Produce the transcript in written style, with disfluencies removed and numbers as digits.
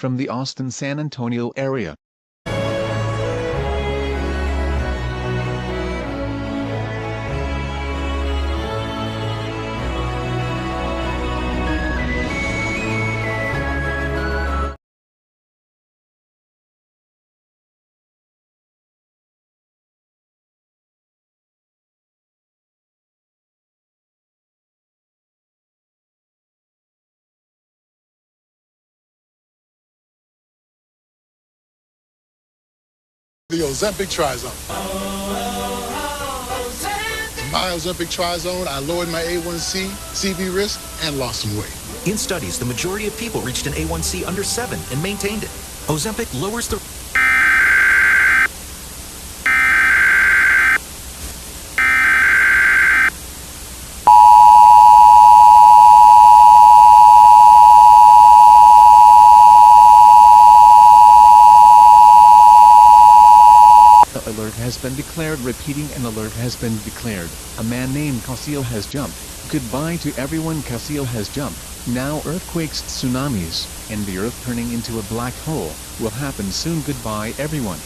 from the Austin-San Antonio area. The Ozempic Trizone. In my Ozempic Trizone, I lowered my A1C, CV risk, and lost some weight. In studies, the majority of people reached an A1C under 7 and maintained it. Ozempic lowers the... Alert has been declared. Repeating, an alert has been declared. A man named Caseoh has jumped. Goodbye to everyone. Caseoh has jumped. Now earthquakes, tsunamis, and the earth turning into a black hole will happen soon. Goodbye everyone.